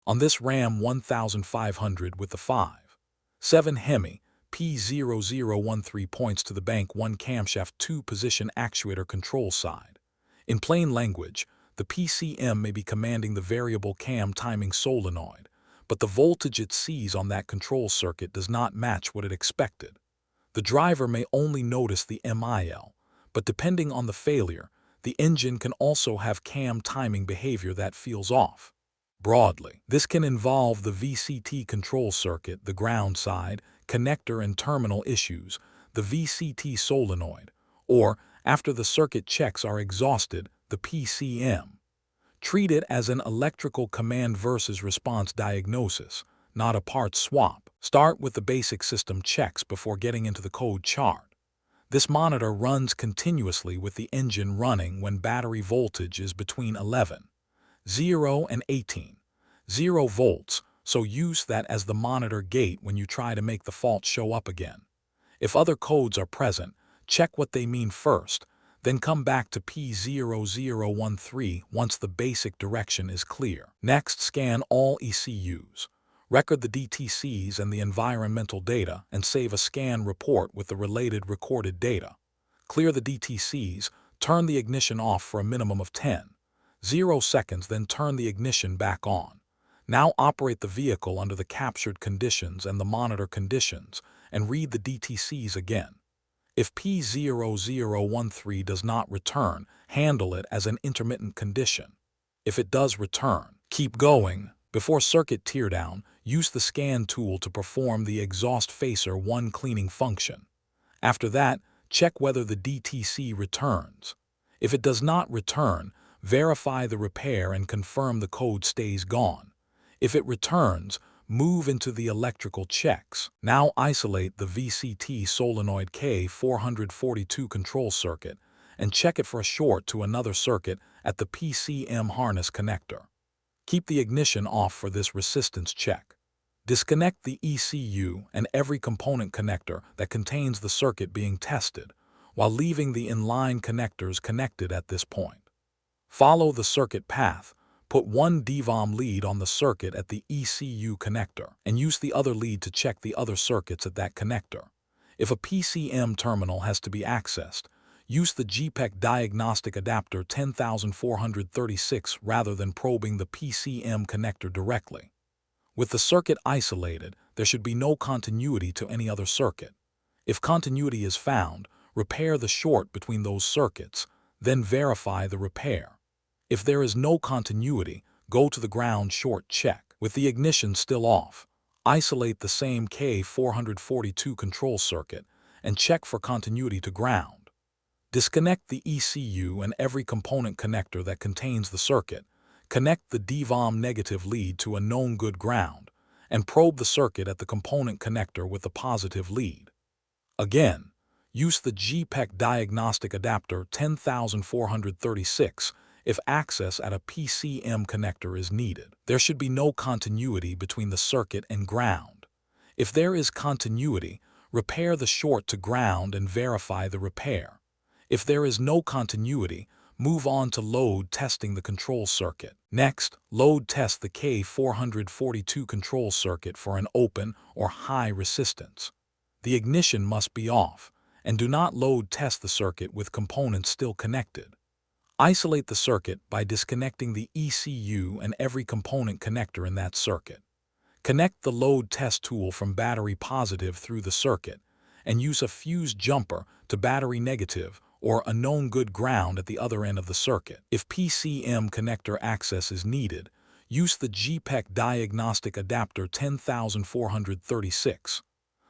On this Ram 1500 with the 5.7HEMI P0013 points to the bank 1 camshaft 2-position actuator control side. In plain language, the PCM may be commanding the variable cam timing solenoid, but the voltage it sees on that control circuit does not match what it expected. The driver may only notice the MIL, but depending on the failure, the engine can also have cam timing behavior that feels off. Broadly, this can involve the VCT control circuit, the ground side, connector and terminal issues, the VCT solenoid, or, after the circuit checks are exhausted, the PCM. Treat it as an electrical command versus response diagnosis, not a parts swap. Start with the basic system checks before getting into the code chart. This monitor runs continuously with the engine running when battery voltage is between 11.0 and 18.0 volts, so use that as the monitor gate when you try to make the fault show up again. If other codes are present, check what they mean first, then come back to P0013 once the basic direction is clear. Next, scan all ECUs. Record the DTCs and the environmental data and save a scan report with the related recorded data. Clear the DTCs, turn the ignition off for a minimum of 10.0 seconds, then turn the ignition back on. Now operate the vehicle under the captured conditions and the monitor conditions and read the DTCs again. If P0013 does not return, handle it as an intermittent condition. If it does return, keep going. Before circuit teardown, use the scan tool to perform the exhaust facer 1 cleaning function. After that, check whether the DTC returns. If it does not return, verify the repair and confirm the code stays gone. If it returns, move into the electrical checks. Now isolate the VCT solenoid K442 control circuit and check it for a short to another circuit at the PCM harness connector. Keep the ignition off for this resistance check. Disconnect the ECU and every component connector that contains the circuit being tested, while leaving the inline connectors connected at this point. Follow the circuit path. Put one DVOM lead on the circuit at the ECU connector and use the other lead to check the other circuits at that connector. If a PCM terminal has to be accessed, use the GPEC diagnostic adapter 10436 rather than probing the PCM connector directly. With the circuit isolated, there should be no continuity to any other circuit. If continuity is found, repair the short between those circuits, then verify the repair. If there is no continuity, go to the ground short check. With the ignition still off, isolate the same K442 control circuit and check for continuity to ground. Disconnect the ECU and every component connector that contains the circuit, connect the DVOM negative lead to a known good ground, and probe the circuit at the component connector with the positive lead. Again, use the GPEC diagnostic adapter 10436 if access at a PCM connector is needed. There should be no continuity between the circuit and ground. If there is continuity, repair the short to ground and verify the repair. If there is no continuity, move on to load testing the control circuit. Next, load test the K442 control circuit for an open or high resistance. The ignition must be off, and do not load test the circuit with components still connected. Isolate the circuit by disconnecting the ECU and every component connector in that circuit. Connect the load test tool from battery positive through the circuit, and use a fuse jumper to battery negative or a known good ground at the other end of the circuit. If PCM connector access is needed, use the GPEC diagnostic adapter 10436.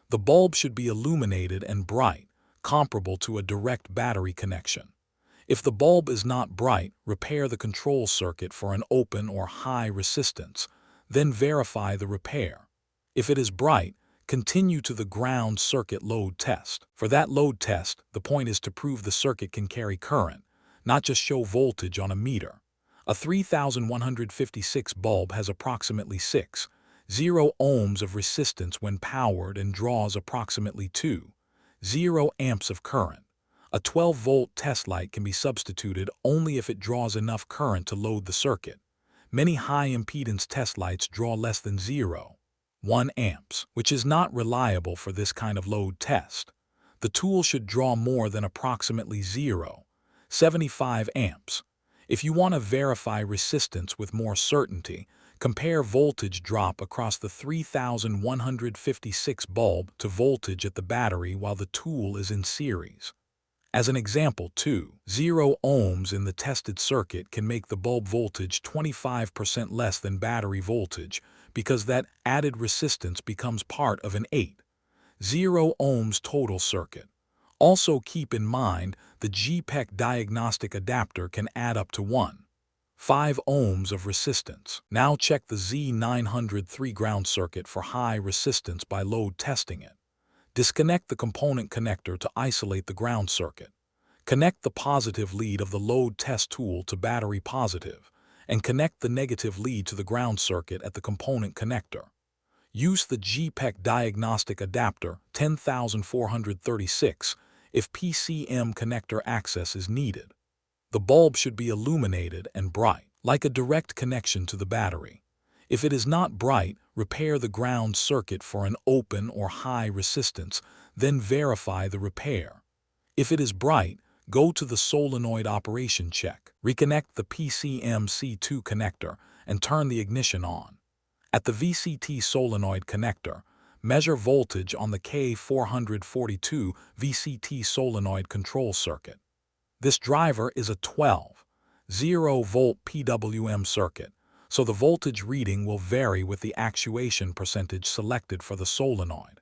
The bulb should be illuminated and bright, comparable to a direct battery connection. If the bulb is not bright, repair the control circuit for an open or high resistance, then verify the repair. If it is bright, continue to the ground circuit load test. For that load test, the point is to prove the circuit can carry current, not just show voltage on a meter. A 3156 bulb has approximately 6.0 ohms of resistance when powered and draws approximately 2.0 amps of current. A 12-volt test light can be substituted only if it draws enough current to load the circuit. Many high-impedance test lights draw less than 0.1 amps, which is not reliable for this kind of load test. The tool should draw more than approximately 0.75 amps. If you want to verify resistance with more certainty, compare voltage drop across the 3156 bulb to voltage at the battery while the tool is in series. As an example, 0 ohms in the tested circuit can make the bulb voltage 25% less than battery voltage because that added resistance becomes part of an 0 ohms total circuit. Also keep in mind the GPEC diagnostic adapter can add up to 1.5 ohms of resistance. Now check the Z903 ground circuit for high resistance by load testing it. Disconnect the component connector to isolate the ground circuit. Connect the positive lead of the load test tool to battery positive, and connect the negative lead to the ground circuit at the component connector. Use the GPEC diagnostic adapter 10436 if PCM connector access is needed. The bulb should be illuminated and bright, like a direct connection to the battery. If it is not bright, repair the ground circuit for an open or high resistance, then verify the repair. If it is bright, go to the solenoid operation check. Reconnect the PCM-C2 connector and turn the ignition on. At the VCT solenoid connector, measure voltage on the K442 VCT solenoid control circuit. This driver is a 12-volt PWM circuit, so the voltage reading will vary with the actuation percentage selected for the solenoid.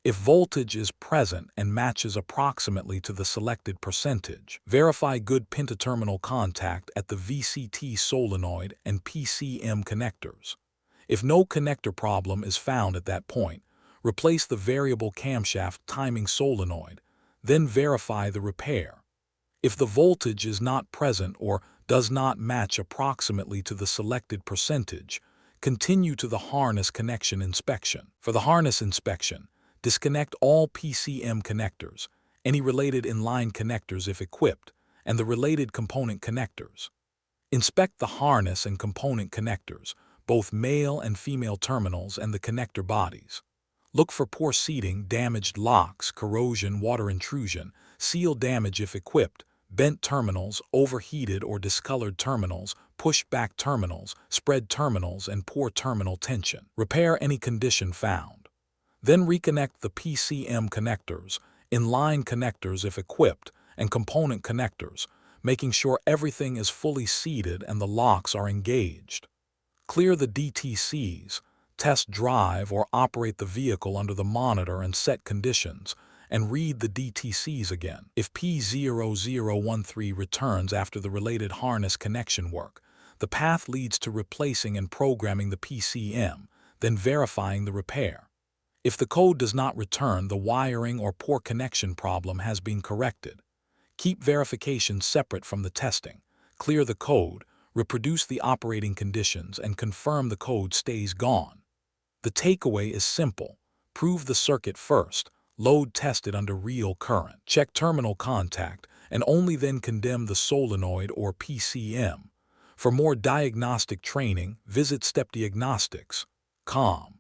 If voltage is present and matches approximately to the selected percentage, verify good pentaterminal contact at the VCT solenoid and PCM connectors. If no connector problem is found at that point, replace the variable camshaft timing solenoid, then verify the repair. If the voltage is not present or does not match approximately to the selected percentage, continue to the harness connection inspection. For the harness inspection, disconnect all PCM connectors, any related inline connectors if equipped, and the related component connectors. Inspect the harness and component connectors, both male and female terminals and the connector bodies. Look for poor seating, damaged locks, corrosion, water intrusion, seal damage if equipped, bent terminals, overheated or discolored terminals, push-back terminals, spread terminals, and poor terminal tension. Repair any condition found. Then reconnect the PCM connectors, inline connectors if equipped, and component connectors, making sure everything is fully seated and the locks are engaged. Clear the DTCs, test drive or operate the vehicle under the monitor and set conditions, and read the DTCs again. If P0013 returns after the related harness connection work, the path leads to replacing and programming the PCM, then verifying the repair. If the code does not return, the wiring or poor connection problem has been corrected. Keep verification separate from the testing. Clear the code, reproduce the operating conditions, and confirm the code stays gone. The takeaway is simple. Prove the circuit first, load test it under real current, check terminal contact, and only then condemn the solenoid or PCM. For more diagnostic training, visit Diagnostics.com.